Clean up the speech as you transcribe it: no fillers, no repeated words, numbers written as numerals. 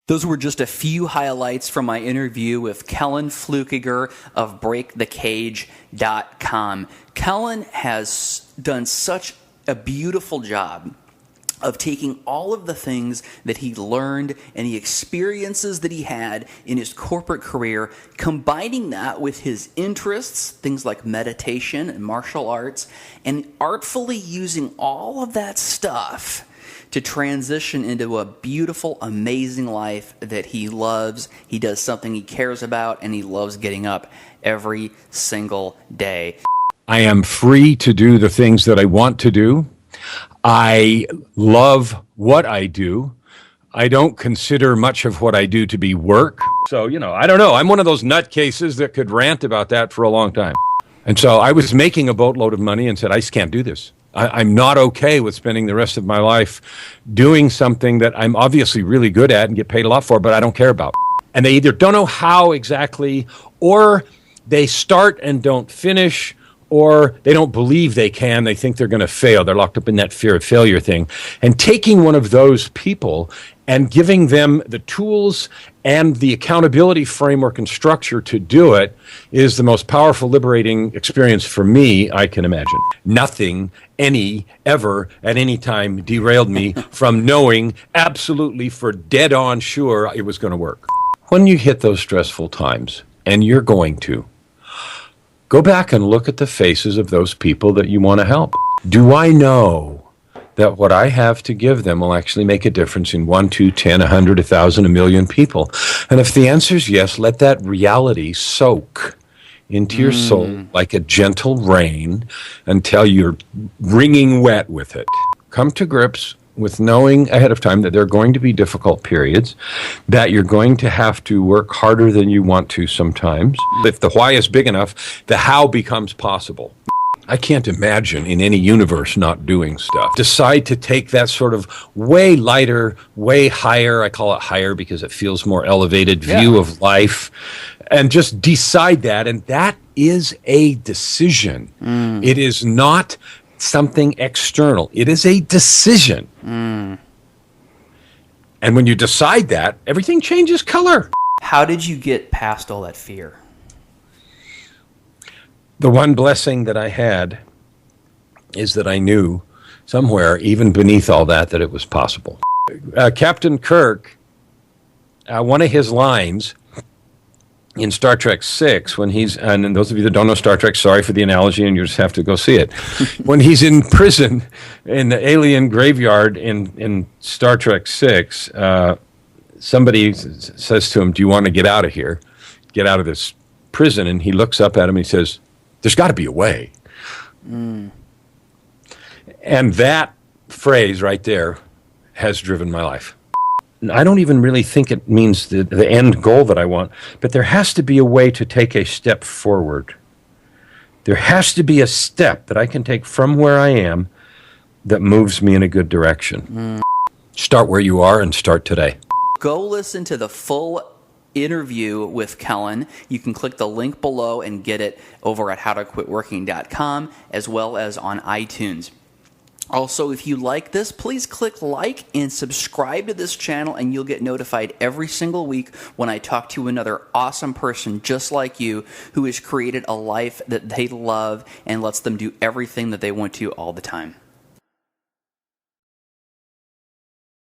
Those were just a few highlights from my interview with Kellan Fluckiger of BreakTheCage.com. Kellan has done such a beautiful job of taking all of the things that he learned and the experiences that he had in his corporate career, combining that with his interests, things like meditation and martial arts, and artfully using all of that stuff to transition into a beautiful, amazing life that he loves. He does something he cares about, and he loves getting up every single day. I am free to do the things that I want to do. I love what I do. I don't consider much of what I do to be work. So, I don't know. I'm one of those nutcases that could rant about that for a long time. And so I was making a boatload of money and said, I just can't do this. I'm not okay with spending the rest of my life doing something that I'm obviously really good at and get paid a lot for, but I don't care about. And they either don't know how exactly, or they start and don't finish, or they don't believe they can. They think they're going to fail. They're locked up in that fear of failure thing. And taking one of those people and giving them the tools and the accountability framework and structure to do it is the most powerful, liberating experience for me I can imagine. Nothing, ever, at any time derailed me from knowing absolutely for dead on sure it was going to work. When you hit those stressful times, and you're going to, go back and look at the faces of those people that you want to help. Do I know that what I have to give them will actually make a difference in 1, 2, 10, 100, 1,000, a million people? And if the answer is yes, let that reality soak into your soul like a gentle rain until you're wringing wet with it. Come to grips with knowing ahead of time that there are going to be difficult periods, that you're going to have to work harder than you want to sometimes. If the why is big enough, the how becomes possible. I can't imagine in any universe not doing stuff. Decide to take that sort of way lighter, way higher, I call it higher because it feels more elevated view of life, and just decide that, and that is a decision. It is not something external. It is a decision. And when you decide that, everything changes color. How did you get past all that fear? The one blessing that I had is that I knew somewhere, even beneath all that, that it was possible. Captain Kirk, one of his lines in Star Trek VI, when he's, and those of you that don't know Star Trek, sorry for the analogy, and you just have to go see it. When he's in prison in the alien graveyard in Star Trek VI, somebody says to him, do you want to get out of here? Get out of this prison? And he looks up at him and he says, there's got to be a way. And that phrase right there has driven my life. I don't even really think it means the end goal that I want, but there has to be a way to take a step forward. There has to be a step that I can take from where I am that moves me in a good direction. Start where you are and start today. Go listen to the full interview with Kellan. You can click the link below and get it over at howtoquitworking.com as well as on iTunes. Also, if you like this, please click like and subscribe to this channel, and you'll get notified every single week when I talk to another awesome person just like you who has created a life that they love and lets them do everything that they want to all the time.